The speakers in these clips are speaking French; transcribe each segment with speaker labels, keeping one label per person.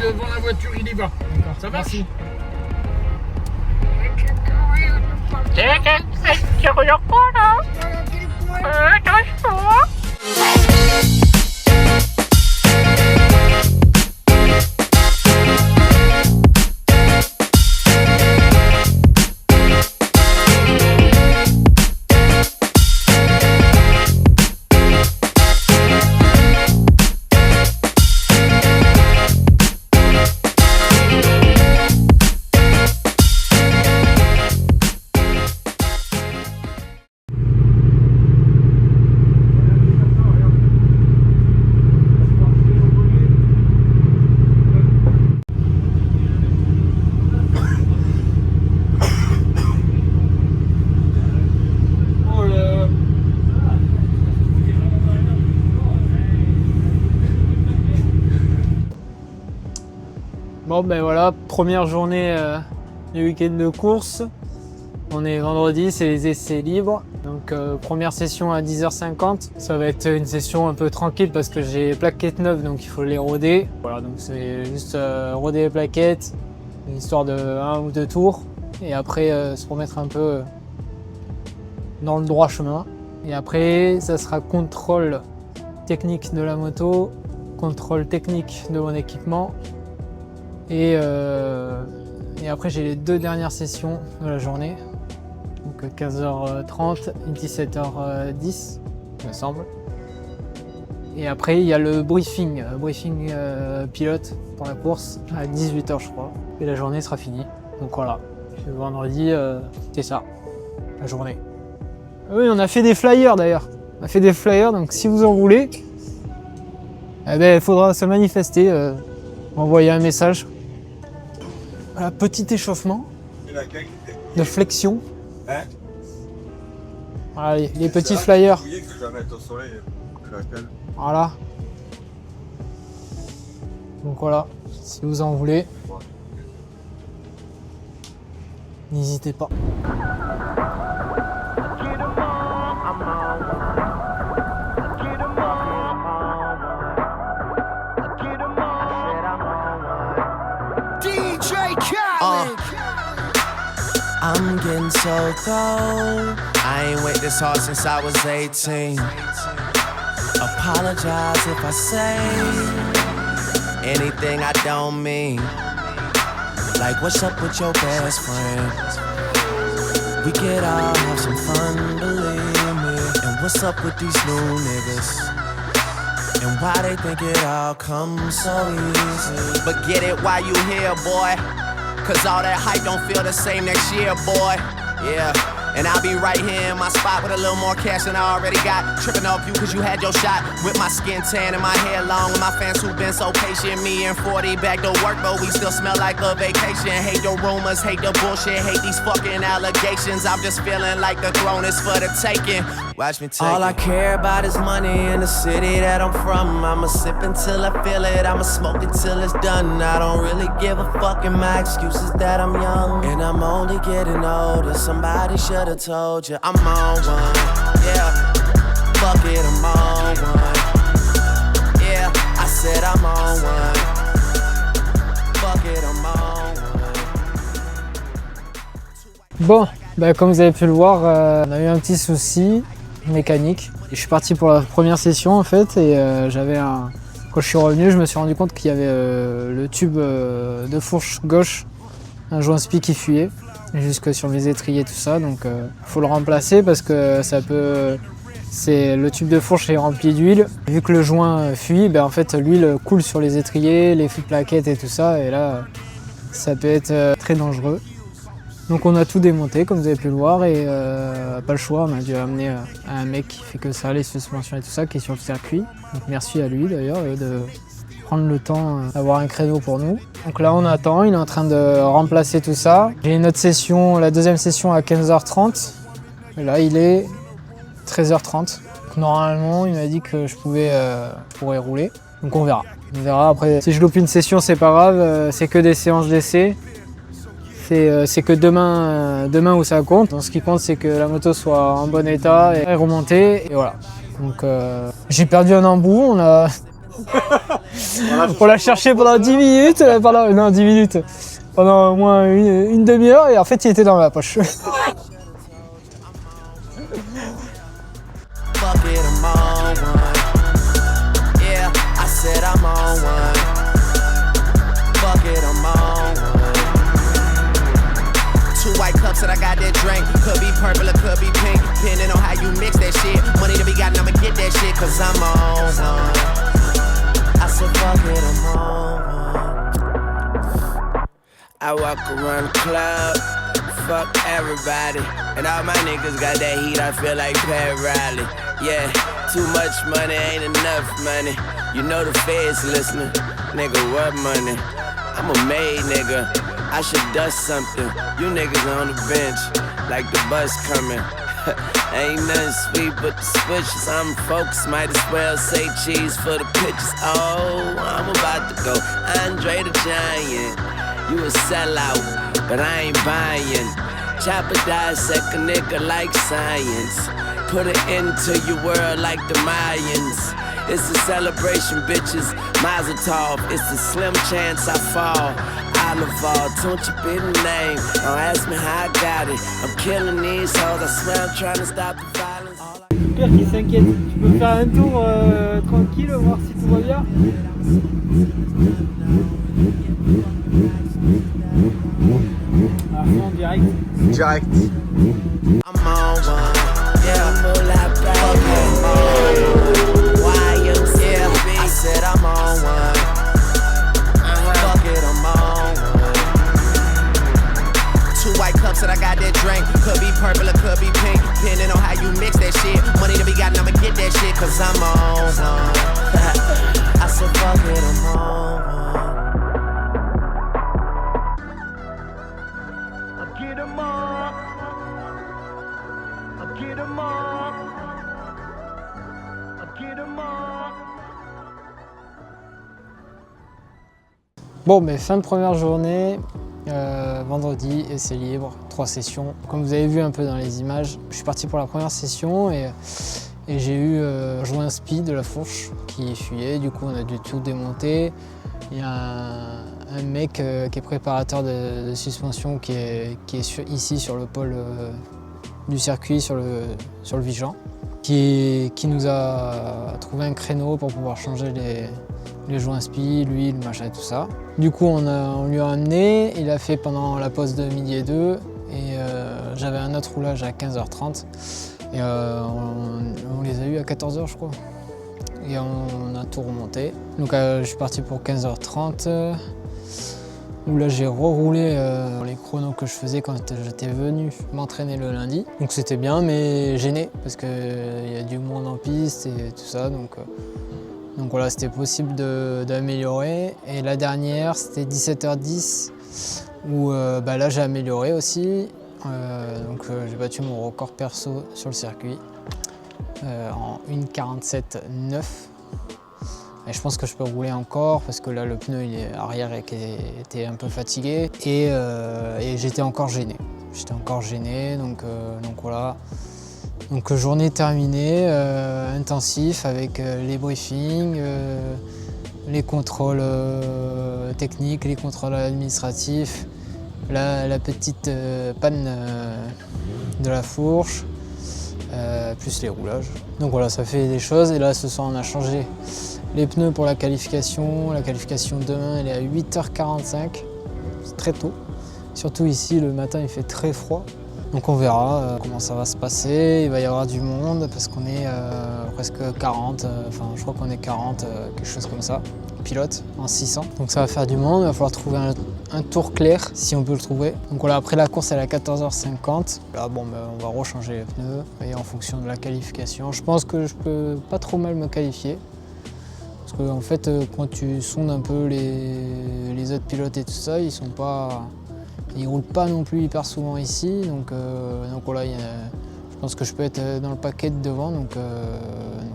Speaker 1: devant la voiture, il y va.
Speaker 2: D'accord.
Speaker 1: Ça marche? Merci.
Speaker 2: Bon ben voilà, première journée du week-end de course. On est vendredi, c'est les essais libres. Donc première session à 10h50. Ça va être une session un peu tranquille parce que j'ai plaquettes neuves, donc il faut les roder. Voilà, donc c'est juste roder les plaquettes, histoire de 1 ou 2 tours. Et après se remettre un peu dans le droit chemin. Et après, ça sera contrôle technique de la moto, contrôle technique de mon équipement. Et après, j'ai les 2 dernières sessions de la journée. Donc 15h30 et 17h10, il me semble. Et après, il y a le briefing pilote pour la course à 18h, je crois. Et la journée sera finie. Donc voilà, le vendredi, c'est ça, la journée. Oui, on a fait des flyers d'ailleurs. On a fait des flyers, donc si vous en voulez, eh ben, il faudra se manifester, envoyer un message. Voilà, petit échauffement de flexion. Voilà, les petits flyers. Voilà. Donc voilà, si vous en voulez, n'hésitez pas.
Speaker 3: I'm getting so cold. I ain't wait this hard since I was 18. Apologize if I say anything I don't mean. Like, what's up with your best friend? We could all have some fun, believe me. And what's up with these new niggas? And why they think it all comes so easy? But get it while you here, boy. Cause all that hype don't feel the same next year, boy. Yeah. And I'll be right here in my spot with a little more cash than I already got. Tripping off you cause you had your shot. With my skin tan and my hair long. And my fans who've been so patient. Me and 40 back to work, but we still smell like a vacation. Hate the rumors, hate the bullshit, hate these fucking allegations. I'm just feeling like the throne is for the taking. Watch me take all I care about is money in the city that I'm from. I'ma sip until I feel it, I'ma smoke it till it's done. I don't really give a fuck, and my excuse is that I'm young. And I'm only getting older, somebody should've told you I'm on one. Yeah, fuck it, I'm on one. Yeah, I said I'm on one. Fuck it, I'm on one.
Speaker 2: Bon, bah, comme vous avez pu le voir, on a eu un petit souci mécanique. Et je suis parti pour la première session en fait et quand je suis revenu, je me suis rendu compte qu'il y avait le tube de fourche gauche, un joint spi qui fuyait jusque sur mes étriers, tout ça. Donc faut le remplacer parce que le tube de fourche est rempli d'huile. Vu que le joint fuit, ben en fait l'huile coule sur les étriers, les plaquettes et tout ça. Et là, ça peut être très dangereux. Donc on a tout démonté comme vous avez pu le voir et pas le choix, on a dû amener un mec qui fait que ça, les suspensions et tout ça, qui est sur le circuit. Donc merci à lui d'ailleurs de prendre le temps d'avoir un créneau pour nous. Donc là on attend, il est en train de remplacer tout ça. J'ai une autre session, la deuxième session à 15h30. Et là il est 13h30. Donc, normalement il m'a dit que je pourrais rouler. Donc on verra. On verra après. Si je loupe une session c'est pas grave, c'est que des séances d'essai. C'est que demain où ça compte. Donc, ce qui compte, c'est que la moto soit en bon état et remontée. Et voilà. Donc j'ai perdu un embout. On l'a cherché pendant 10 minutes, non 10 minutes, pendant au moins une demi-heure et en fait il était dans ma poche.
Speaker 3: Fuck it, I'm on one. Yeah, I said I'm on one. Fuck it, I'm on one. 2 white cups and I got that drink. Could be purple or could be pink, depending on how you mix that shit. Money to be got, I'ma get that shit, cause I'm on one. I said fuck it, I'm on one. I walk around the club, fuck everybody. And all my niggas got that heat, I feel like Pat Riley. Yeah, too much money ain't enough money. You know the feds listening. Nigga, what money? I'm a made nigga. I should dust something. You niggas on the bench, like the bus coming. Ain't nothing sweet but the switches. I'm focused, might as well say cheese for the pictures. Oh, I'm about to go Andre the Giant. You a sellout, but I ain't buying. Chopper dissect a nigga like science. Put it into your world like the Mayans. It's a celebration, bitches. Mazel tov. It's a slim chance I fall. Oliver, don't you be the name. Don't ask me how I got it. I'm killing these hoes. I swear I'm trying to stop the violence.
Speaker 2: Pire qui s'inquiète, tu peux faire un tour tranquille, voir si tout va bien. À fond, direct.
Speaker 1: Direct.
Speaker 3: I'm on one. Yeah, I'm all out back. I'm on one. Why you yeah, I said I'm on one. Fuck it, I'm on one. 2 white cups and I got that drink. Could be purple or could be pink, depending on how you mix that shit. Money to be got, I'ma get that shit, cause I'm on one. I said fuck it, I'm on one. Get 'em up. Get 'em up. Get 'em up.
Speaker 2: Bon, mais fin de première journée, vendredi, essai libre, 3 sessions. Comme vous avez vu un peu dans les images, je suis parti pour la première session et j'ai eu joint speed de la fourche qui fuyait. Du coup, on a dû tout démonter. Il y a un mec qui est préparateur de suspension qui est ici sur le pôle du circuit, sur le Vigeant, qui nous a trouvé un créneau pour pouvoir changer les joints spi, l'huile, le machin et tout ça. Du coup, on lui a amené, il a fait pendant la pause de midi et 2 et j'avais un autre roulage à 15h30 et on les a eu à 14h je crois. Et on a tout remonté. Donc je suis parti pour 15h30 où là j'ai reroulé les chronos que je faisais quand j'étais venu m'entraîner le lundi. Donc c'était bien mais gêné parce qu'il y a du monde en piste et tout ça. Donc voilà, c'était possible d'améliorer. Et la dernière, c'était 17h10 où là j'ai amélioré aussi. J'ai battu mon record perso sur le circuit en 1,47,9. Et je pense que je peux rouler encore parce que là le pneu il est arrière et était un peu fatigué et j'étais encore gêné. Donc voilà. Donc journée terminée, intensif avec les briefings, les contrôles techniques, les contrôles administratifs, la petite panne de la fourche, plus les roulages. Donc voilà, ça fait des choses et là ce soir on a changé les pneus pour la qualification. La qualification demain elle est à 8h45, c'est très tôt. Surtout ici le matin il fait très froid. Donc on verra comment ça va se passer, il va y avoir du monde parce qu'on est presque 40, je crois qu'on est 40, quelque chose comme ça, pilote en 600. Donc ça va faire du monde, il va falloir trouver un tour clair si on peut le trouver. Donc voilà, après la course elle est à 14h50. Là on va rechanger les pneus et en fonction de la qualification. Je pense que je peux pas trop mal me qualifier. Parce que en fait quand tu sondes un peu les autres pilotes et tout ça, ils roulent pas non plus hyper souvent ici, donc voilà, je pense que je peux être dans le paquet de devant, donc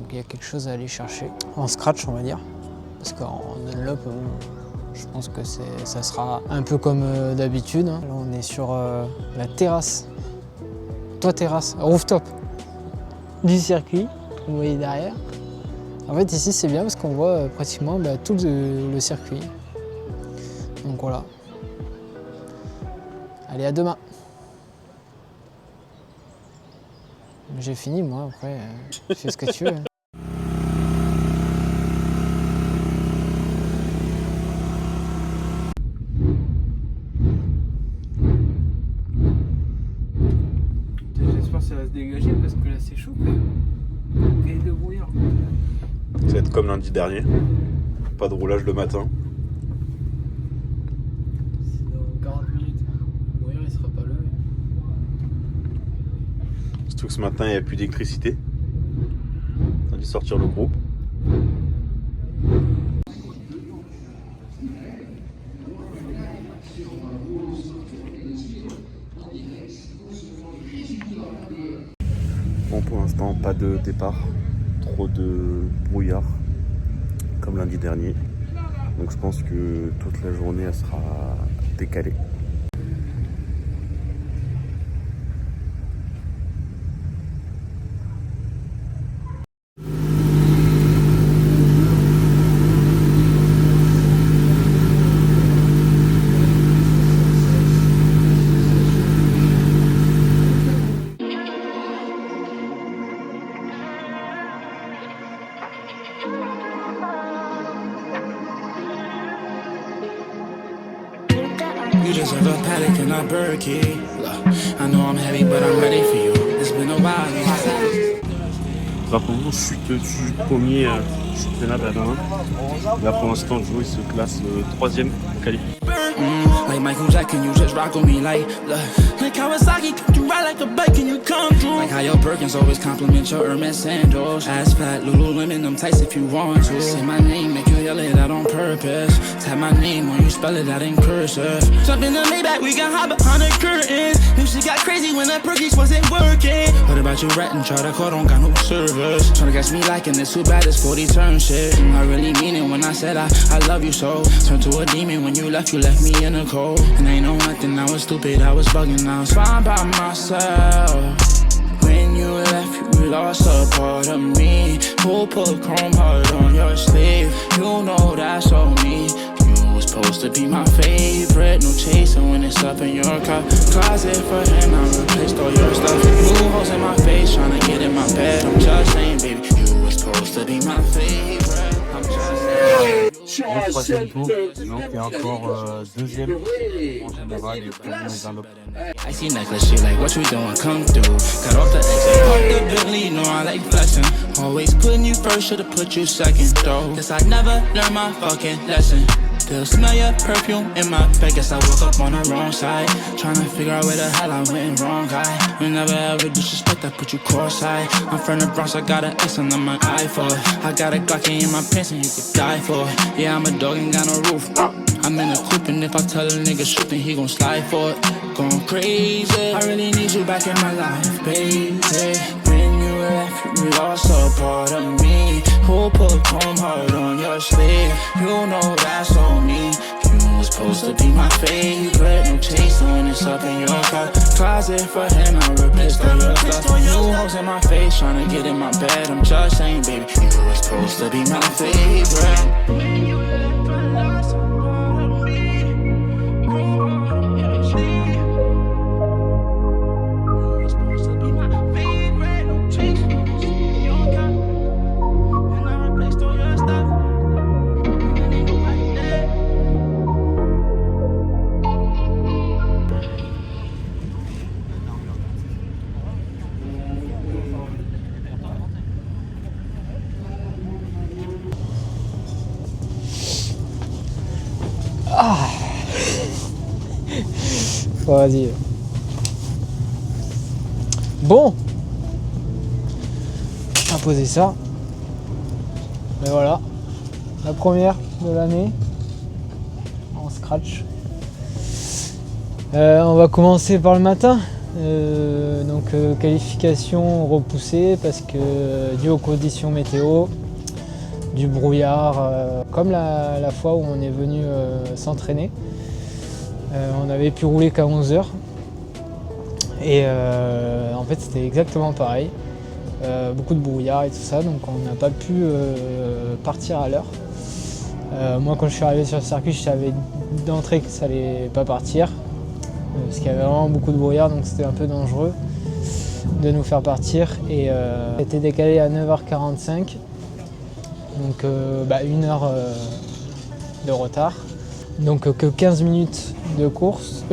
Speaker 2: il y a quelque chose à aller chercher. En scratch on va dire, parce qu'en Dunlop, je pense que ça sera un peu comme d'habitude. Hein. Là on est sur la terrasse, rooftop du circuit, vous voyez derrière. En fait ici c'est bien parce qu'on voit pratiquement tout le circuit. Donc voilà. Allez, à demain. J'ai fini moi, après fais ce que tu veux. J'espère que ça va se dégager parce que là c'est chaud quand même. Et de brouillard.
Speaker 1: Ça va être comme lundi dernier. Pas de roulage le matin.
Speaker 2: Dans 40 minutes, le brouillard il sera pas levé.
Speaker 1: Surtout que ce matin il n'y a plus d'électricité. On a dû sortir le groupe. Bon, pour l'instant, pas de départ. Trop de brouillard, comme lundi dernier. Donc je pense que toute la journée elle sera décalée.
Speaker 3: You deserve a Paddock and a Berkey. I know I'm heavy, but I'm ready for you. It's been a while.
Speaker 1: Pour je suis du premier championnat d'Adam. Là pour l'instant, Joe se classe 3e au qualif.
Speaker 3: Like Michael Jackson, you just rock on me like Kawasaki, you ride like a bike and you come through. Like how your Perkins always compliment your Hermes sandals. Ass fat, Lululemon, them tights if you want to. Say my name, make you yell it out on purpose. Tap my name when you spell it out in cursive. Jump in the Maybach, we got hot behind the curtains. New shit got crazy when that Perkins wasn't working. What about you ratting? Try to call, don't got no service. Tryna catch me liking this, too bad it's 40 turn shit. I really mean it when I said I love you so. Turned to a demon when you left me in the cold. And ain't no nothing, I was stupid, I was bugging, I was fine by myself. When you left, you lost a part of me. Who put chrome heart on your sleeve? You know that's on me. You was supposed to be my favorite. No chasing when it's up in your closet for him. I replaced all your stuff. Blue holes in my face, trying to get in my bed. I'm just saying, baby, you was supposed to be my favorite. I'm just saying.
Speaker 1: Au troisième tour, donc il y a encore deuxième en général et premier dans l'autre.
Speaker 3: I see necklace, she like, what you doing, come through. Got off the exit, park the Bentley, you know I like flexing. Always putting you first, should've put you second, though. Guess I never learned my fucking lesson. Still smell your perfume in my bed, guess I woke up on the wrong side. Tryna figure out where the hell I went wrong, guy. Whenever ever disrespect, I put you cross-eyed. I'm from the Bronx, I got an X on my eye for it. I got a Glock in my pants and you could die for it. Yeah, I'm a dog, ain't got no roof. I'm in a coupe and if I tell a nigga shoot, then he gon' slide for it. Going crazy, I really need you back in my life, baby. When you left, you lost a part of me. Who put chrome heart on your sleeve? You know that's on me. You was supposed to be my favorite. No chase when it's up in your closet for him. I replaced all your stuff. New holes in my face, tryna get in my bed. I'm just saying, baby, you was supposed to be my favorite. When you left, I lost a part of me. Chrome heart on your sleeve. You was supposed to be my favorite. No chase when it's up in your closet. And I replaced all your stuff. And ain't nobody there.
Speaker 2: Bon, vas-y. Bon, on va poser ça. Mais voilà, la première de l'année en scratch. On va commencer par le matin. Qualification repoussée parce que dû aux conditions météo, du brouillard, comme la fois où on est venu s'entraîner. On avait pu rouler qu'à 11h et en fait c'était exactement pareil. beaucoup de brouillard et tout ça, donc on n'a pas pu partir à l'heure. Moi quand je suis arrivé sur le circuit, je savais d'entrée que ça allait pas partir, parce qu'il y avait vraiment beaucoup de brouillard, donc c'était un peu dangereux de nous faire partir. Et on était décalé à 9h45, donc 1 heure de retard. Donc que 15 minutes de course,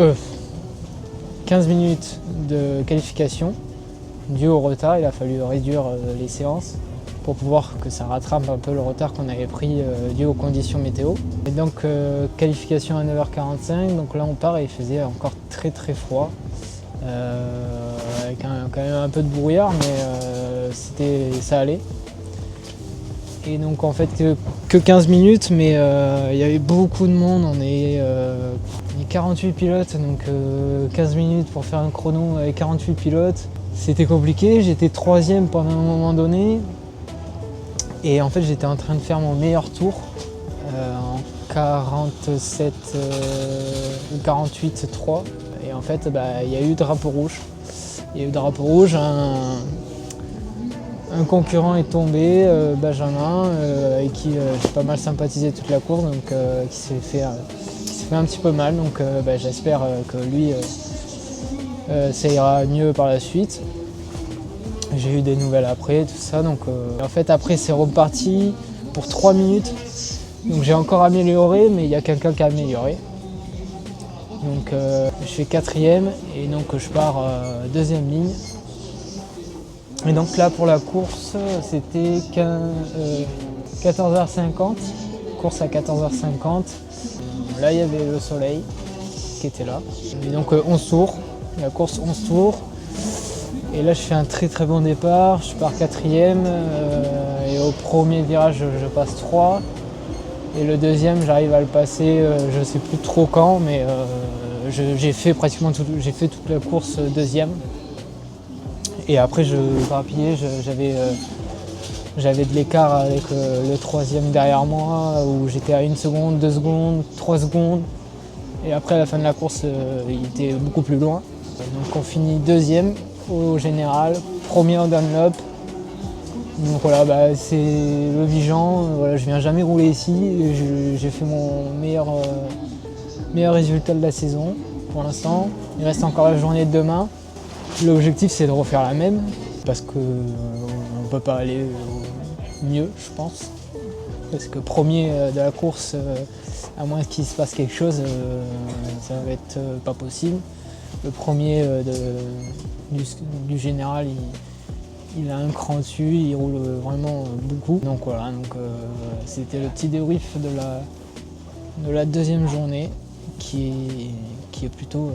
Speaker 2: 15 minutes de qualification. Dû au retard, il a fallu réduire les séances pour pouvoir que ça rattrape un peu le retard qu'on avait pris dû aux conditions météo. Et donc qualification à 9h45, donc là on part et il faisait encore très très froid, avec quand même un peu de brouillard, mais ça allait. Et donc en fait que 15 minutes, mais il y avait beaucoup de monde, on est 48 pilotes, donc 15 minutes pour faire un chrono avec 48 pilotes. C'était compliqué, j'étais 3e pendant un moment donné et en fait j'étais en train de faire mon meilleur tour en 47 ou 48-3 et en fait il y a eu drapeau rouge. Il y a eu drapeau rouge, un concurrent est tombé, Benjamin, avec qui j'ai pas mal sympathisé toute la course, donc qui s'est fait un petit peu mal, donc j'espère que lui ça ira mieux par la suite. J'ai eu des nouvelles après, tout ça, donc en fait après c'est reparti pour 3 minutes, donc j'ai encore amélioré, mais il y a quelqu'un qui a amélioré. Donc je fais 4e et donc je pars 2e ligne. Et donc là pour la course c'était 14h50, course à 14h50. Là il y avait le soleil qui était là. Et donc 11 tours, la course 11 tours. Et là je fais un très très bon départ, je pars 4e et au premier virage je passe 3. Et le deuxième j'arrive à le passer, je ne sais plus trop quand, mais j'ai fait toute la course 2e. Et après je grappillais, j'avais de l'écart avec le 3e derrière moi où j'étais à 1 seconde, 2 secondes, 3 secondes. Et après à la fin de la course il était beaucoup plus loin. Donc on finit 2e au général, 1er en Dunlop. Donc voilà, c'est le Vigan, voilà, je viens jamais rouler ici. J'ai fait mon meilleur résultat de la saison pour l'instant. Il reste encore la journée de demain. L'objectif c'est de refaire la même parce qu'on ne peut pas aller mieux je pense. Parce que premier de la course, à moins qu'il se passe quelque chose, ça va être pas possible. Le premier du général, il a un cran dessus, il roule vraiment beaucoup. Donc voilà, c'était le petit débrief de la 2e journée qui est plutôt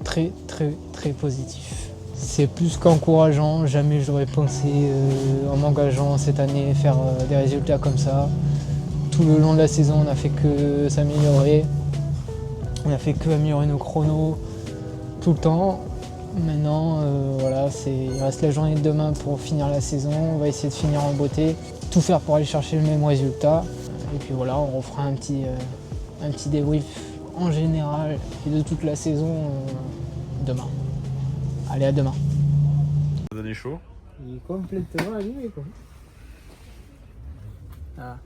Speaker 2: très très très positif. C'est plus qu'encourageant, jamais j'aurais pensé en m'engageant cette année faire des résultats comme ça. Tout le long de la saison, on n'a fait que s'améliorer, on n'a fait que améliorer nos chronos tout le temps. Maintenant, voilà, il reste la journée de demain pour finir la saison, on va essayer de finir en beauté, tout faire pour aller chercher le même résultat. Et puis voilà, on refera un petit débrief en général et de toute la saison demain. Allez, à demain.
Speaker 1: Ça donne chaud.
Speaker 2: Il est complètement allumé quoi. Ah.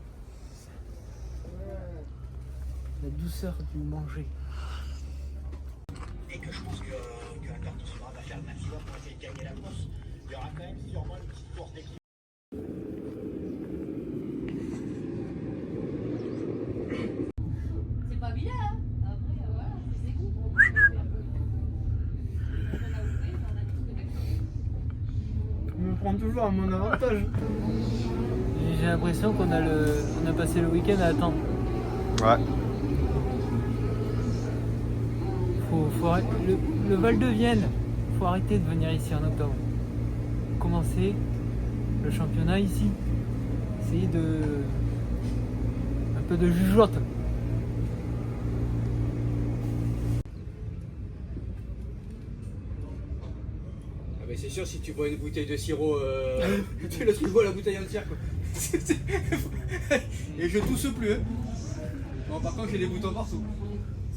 Speaker 2: La douceur du manger.
Speaker 4: Et que je pense que la carte sera va faire le maximum pour essayer de gagner la course. Il y aura quand même sûrement une petite course d'équipe.
Speaker 5: C'est pas vilain, hein. Après, voilà, c'est goûts.
Speaker 2: Je me prends toujours à mon avantage. J'ai l'impression qu'on a passé le week-end à attendre.
Speaker 1: Ouais.
Speaker 2: Le Val de Vienne, faut arrêter de venir ici en octobre. Commencer le championnat ici. Essayer un peu de jugeote.
Speaker 6: Ah bah c'est sûr, si tu bois une bouteille de sirop, tu bois la bouteille entière quoi. Et je tousse plus hein. Bon par contre j'ai des boutons partout.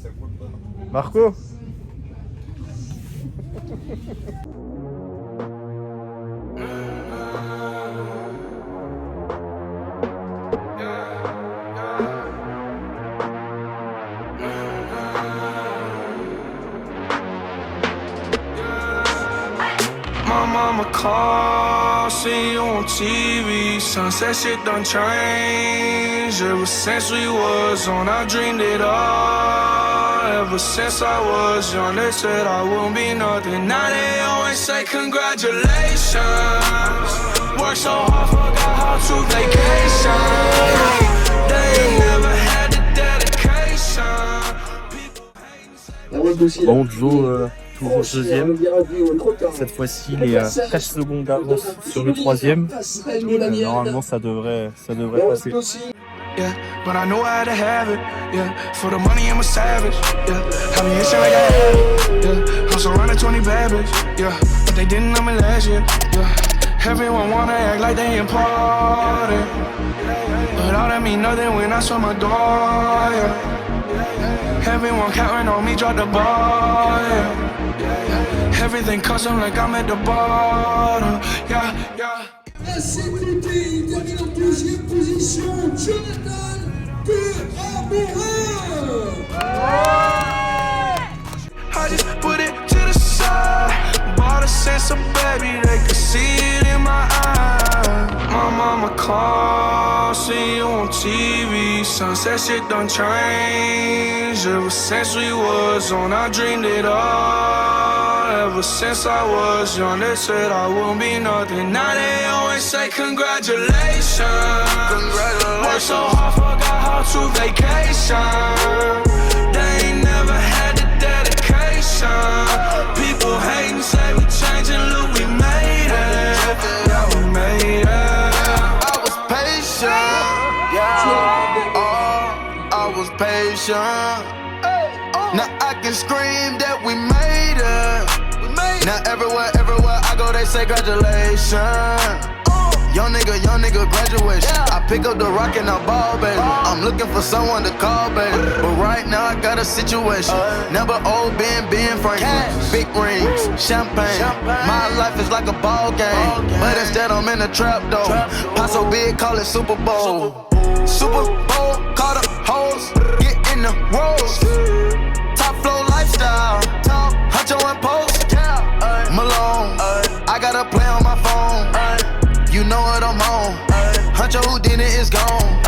Speaker 6: Ça coule pas.
Speaker 1: Marco.
Speaker 7: call, see you on TV. Sunset shit done changed. Ever since we was on, I dreamed it all. Ever since I was young, they said I wouldn't be nothing. Now they always say congratulations. Worked so hard, forgot how to vacation. They ain't never had the dedication.
Speaker 1: Bon, Joe, toujours deuxième. Cette fois-ci, il est à 4 secondes d'avance sur le troisième. Normalement, ça devrait passer.
Speaker 7: Yeah, but I know how to have it. Yeah, for the money I'm a savage. Yeah, have me itching like a habit. Yeah, I'm surrounded 20 bad bitches. Yeah, but they didn't know me last year. Yeah, everyone wanna act like they important, but all that mean nothing when I saw my door. Yeah, everyone counting on me, drop the ball. Yeah, everything custom like I'm at the bottom. Yeah, yeah.
Speaker 8: La sécurité, il termine en deuxième position, Jonathan Amoureux.
Speaker 7: I just put it to the side, bought a sense of baby, they could see it in my eyes. My mama called, see you on TV, sunset shit done changed. Ever since we was on, I dreamed it all. Ever since I was young, they said I wouldn't be nothing. Now they always say congratulations. Worked so hard, forgot how to vacation. They ain't never had the dedication. People hating, say we changing, look, we made it. Yeah, we made it. I was patient. Yeah, I was patient. Now I can scream that we made it. Now everywhere I go, they say congratulations. Young nigga graduation. I pick up the rock and I ball, baby. I'm looking for someone to call, baby. But right now I got a situation. Never old Ben Franklin. Big rings, champagne. My life is like a ball game, but instead I'm in a trap though. Pot so big, call it Super Bowl. Super Bowl, call the hoes, get in the rolls. Top flow lifestyle, Huncho and Post. Malone, I got a play on my phone. You know what I'm on. Huncho who did it is gone.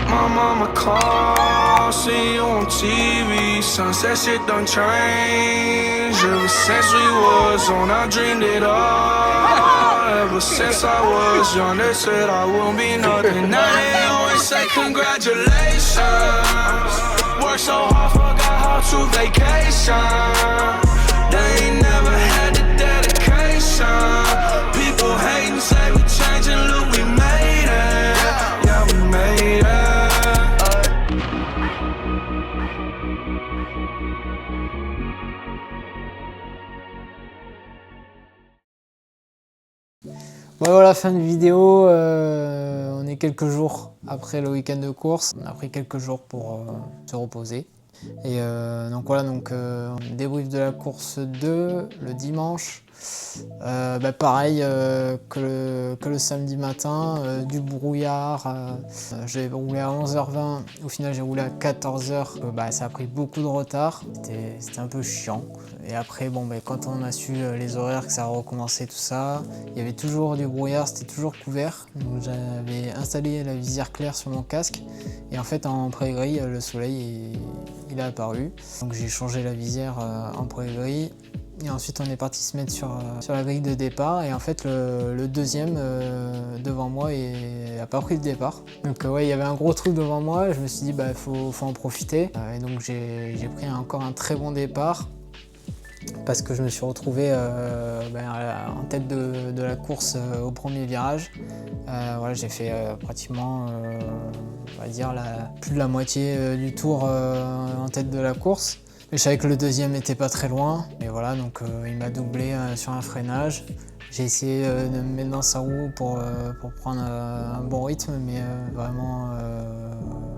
Speaker 7: My mama called, see you on TV. Sunset shit done changed. Ever since we was on, I dreamed it all. Ever since I was young, they said I wouldn't be nothing. Now they always say congratulations. Worked so hard, forgot how to vacation. They ain't never had the dedication. People hating, say we changing, look, we made it. Yeah, we made it.
Speaker 2: Bon, voilà, fin de vidéo. On est quelques jours après le week-end de course. On a pris quelques jours pour se reposer. Et donc voilà, débrief de la course 2 le dimanche. Pareil que le samedi matin, du brouillard. J'ai roulé à 11h20, au final j'ai roulé à 14h. Ça a pris beaucoup de retard, c'était un peu chiant. Et après, quand on a su les horaires, que ça a recommencé tout ça, il y avait toujours du brouillard, c'était toujours couvert. Donc j'avais installé la visière claire sur mon casque. Et en fait, en pré-gris, le soleil il est apparu. Donc j'ai changé la visière en pré-gris. Et ensuite on est parti se mettre sur la grille de départ et en fait le deuxième devant moi n'a pas pris le départ. Donc il y avait un gros trou devant moi, je me suis dit faut en profiter. Et donc j'ai pris encore un très bon départ parce que je me suis retrouvé en tête de la course au premier virage. J'ai fait pratiquement on va dire plus de la moitié du tour en tête de la course. Je savais que le deuxième n'était pas très loin, et voilà, donc il m'a doublé sur un freinage. J'ai essayé de me mettre dans sa roue pour prendre un bon rythme, mais vraiment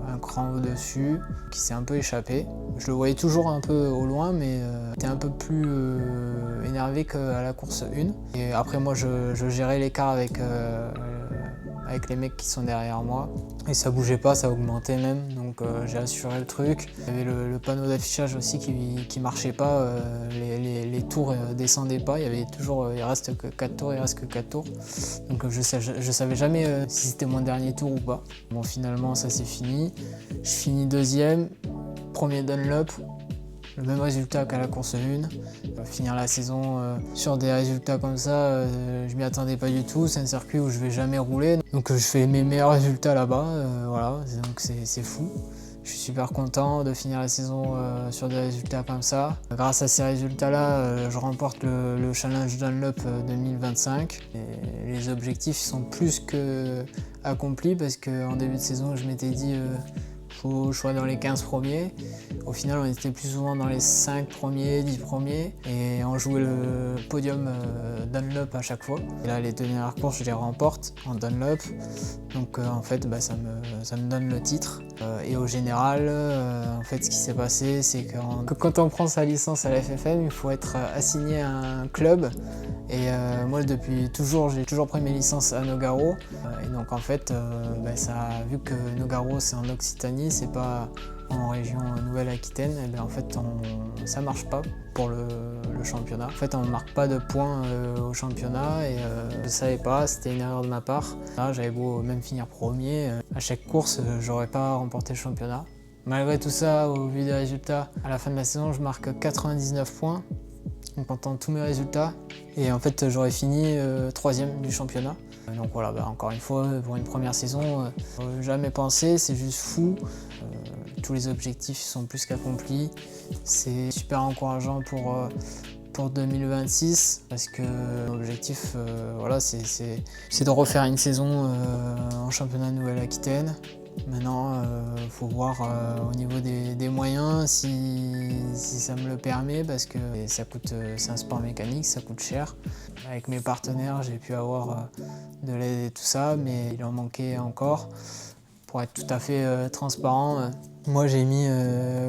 Speaker 2: un cran au-dessus qui s'est un peu échappé. Je le voyais toujours un peu au loin, mais j'étais un peu plus énervé qu'à la course 1. Et après moi je gérais l'écart avec avec les mecs qui sont derrière moi. Et ça bougeait pas, ça augmentait même, donc j'ai assuré le truc. Il y avait le panneau d'affichage aussi qui marchait pas, les tours descendaient pas, il y avait toujours, il reste que 4 tours, il reste que 4 tours. Donc je savais jamais si c'était mon dernier tour ou pas. Bon, finalement ça c'est fini. Je finis deuxième, premier Dunlop. Le même résultat qu'à la course 1. Finir la saison sur des résultats comme ça, je m'y attendais pas du tout. C'est un circuit où je vais jamais rouler. Donc je fais mes meilleurs résultats là-bas. Voilà, donc c'est fou. Je suis super content de finir la saison sur des résultats comme ça. Grâce à ces résultats-là, je remporte le Challenge Dunlop 2025. Et les objectifs sont plus que accomplis parce qu'en début de saison, je m'étais dit faut que je sois dans les 15 premiers. Au final, on était plus souvent dans les 5 premiers, 10 premiers et on jouait le podium Dunlop à chaque fois. Et là, les deux dernières courses, je les remporte en Dunlop. Donc en fait, ça me donne le titre. Et au général, en fait, ce qui s'est passé, c'est que quand on prend sa licence à la FFM, il faut être assigné à un club. Et moi, depuis toujours, j'ai toujours pris mes licences à Nogaro. Et donc en fait, vu que Nogaro, c'est en Occitanie, c'est pas en région Nouvelle-Aquitaine, et bien en fait ça marche pas pour le championnat. En fait on ne marque pas de points au championnat et je savais pas, c'était une erreur de ma part. Là j'avais beau même finir premier, à chaque course j'aurais pas remporté le championnat. Malgré tout ça, au vu des résultats, à la fin de la saison je marque 99 points en comptant tous mes résultats et en fait j'aurais fini 3e du championnat. Donc voilà, encore une fois, pour une première saison, jamais pensé, c'est juste fou. Tous les objectifs sont plus qu'accomplis. C'est super encourageant pour 2026 parce que l'objectif, c'est de refaire une saison en championnat Nouvelle-Aquitaine. Maintenant, il faut voir au niveau des moyens si ça me le permet parce que c'est un sport mécanique, ça coûte cher. Avec mes partenaires, j'ai pu avoir de l'aide et tout ça, mais il en manquait encore. Pour être tout à fait transparent, moi j'ai mis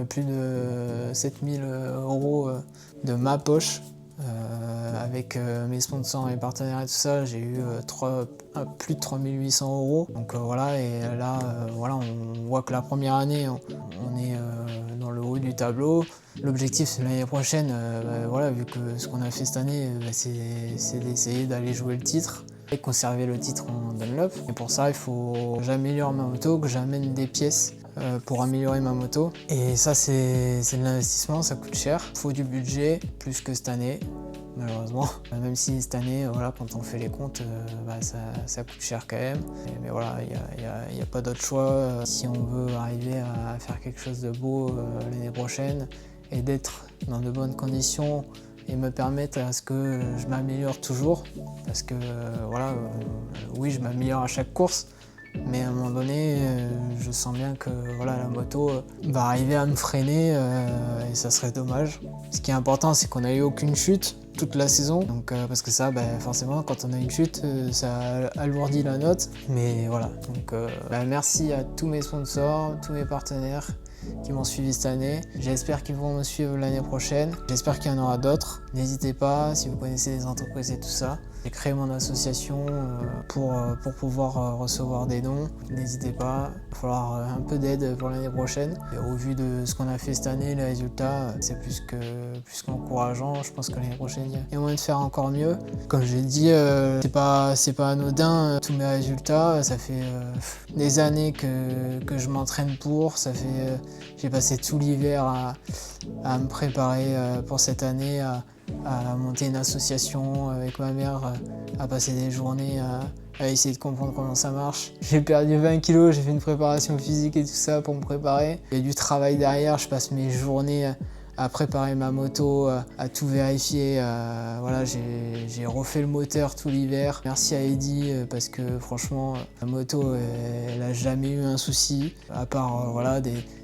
Speaker 2: plus de 7000 € de ma poche. Avec mes sponsors et partenaires et tout ça, j'ai eu plus de 3800 €. Donc voilà, et là, on voit que la première année, on est dans le haut du tableau. L'objectif c'est l'année prochaine, vu que ce qu'on a fait cette année, c'est d'essayer d'aller jouer le titre et conserver le titre en Dunlop. Et pour ça, il faut que j'améliore ma moto, que j'amène des pièces pour améliorer ma moto. Et ça, c'est de l'investissement, ça coûte cher. Il faut du budget, plus que cette année, malheureusement. Même si cette année, quand on fait les comptes, ça coûte cher quand même. Mais voilà, il n'y a pas d'autre choix. Si on veut arriver à faire quelque chose de beau l'année prochaine et d'être dans de bonnes conditions et me permettre à ce que je m'améliore toujours. Parce que oui, je m'améliore à chaque course. Mais à un moment donné, je sens bien que la moto va arriver à me freiner et ça serait dommage. Ce qui est important, c'est qu'on n'a eu aucune chute toute la saison. Donc, parce que ça, forcément, quand on a une chute, ça alourdit la note. Mais voilà, donc merci à tous mes sponsors, tous mes partenaires qui m'ont suivi cette année. J'espère qu'ils vont me suivre l'année prochaine. J'espère qu'il y en aura d'autres. N'hésitez pas, si vous connaissez des entreprises et tout ça. J'ai créé mon association pour pouvoir recevoir des dons. N'hésitez pas, il va falloir un peu d'aide pour l'année prochaine. Et au vu de ce qu'on a fait cette année, les résultats, c'est plus qu'encourageant. Je pense que l'année prochaine, il y a moyen de faire encore mieux. Comme j'ai dit, c'est pas anodin tous mes résultats. Ça fait des années que je m'entraîne pour. J'ai passé tout l'hiver à me préparer pour cette année, à monter une association avec ma mère, à passer des journées à essayer de comprendre comment ça marche. J'ai perdu 20 kilos, j'ai fait une préparation physique et tout ça pour me préparer. Il y a du travail derrière, je passe mes journées à préparer ma moto, à tout vérifier. J'ai refait le moteur tout l'hiver. Merci à Eddy parce que franchement, la moto, elle a jamais eu un souci, à part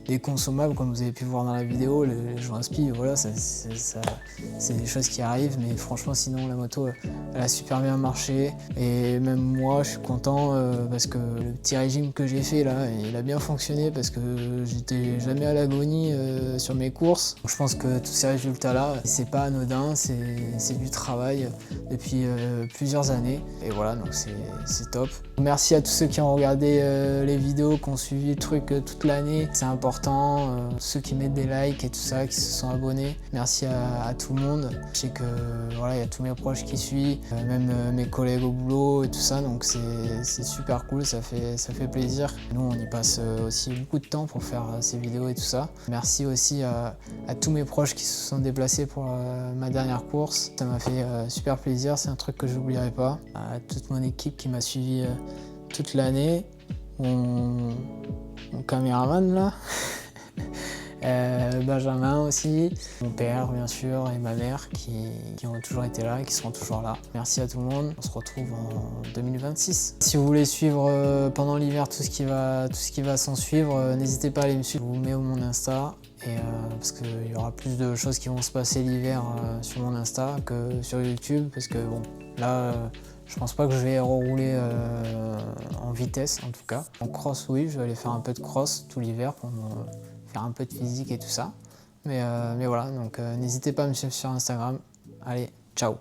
Speaker 2: des consommables, comme vous avez pu voir dans la vidéo, les joints spi, voilà, c'est des choses qui arrivent, mais franchement, sinon, la moto, elle a super bien marché. Et même moi, je suis content parce que le petit régime que j'ai fait là, il a bien fonctionné parce que j'étais jamais à l'agonie sur mes courses. Je pense que tous ces résultats-là, c'est pas anodin, c'est du travail depuis plusieurs années. Et voilà, donc c'est top. Merci à tous ceux qui ont regardé les vidéos, qui ont suivi le truc toute l'année. C'est important. Ceux qui mettent des likes et tout ça, qui se sont abonnés. Merci à tout le monde. Je sais que voilà, il y a tous mes proches qui suivent, même mes collègues au boulot et tout ça. Donc c'est super cool, ça fait plaisir. Nous, on y passe aussi beaucoup de temps pour faire ces vidéos et tout ça. Merci aussi à tous mes proches qui se sont déplacés pour ma dernière course. Ça m'a fait super plaisir, c'est un truc que j'oublierai pas. À toute mon équipe qui m'a suivi toute l'année, mon caméraman là, Benjamin aussi, mon père bien sûr et ma mère qui ont toujours été là et qui seront toujours là. Merci à tout le monde, on se retrouve en 2026. Si vous voulez suivre pendant l'hiver tout ce qui va s'en suivre, n'hésitez pas à aller me suivre, je vous mets mon Insta. Parce qu'il y aura plus de choses qui vont se passer l'hiver sur mon Insta que sur YouTube, parce que bon, là je pense pas que je vais rerouler en vitesse en tout cas. En cross, oui, je vais aller faire un peu de cross tout l'hiver pour faire un peu de physique et tout ça. Mais voilà, donc n'hésitez pas à me suivre sur Instagram. Allez, ciao!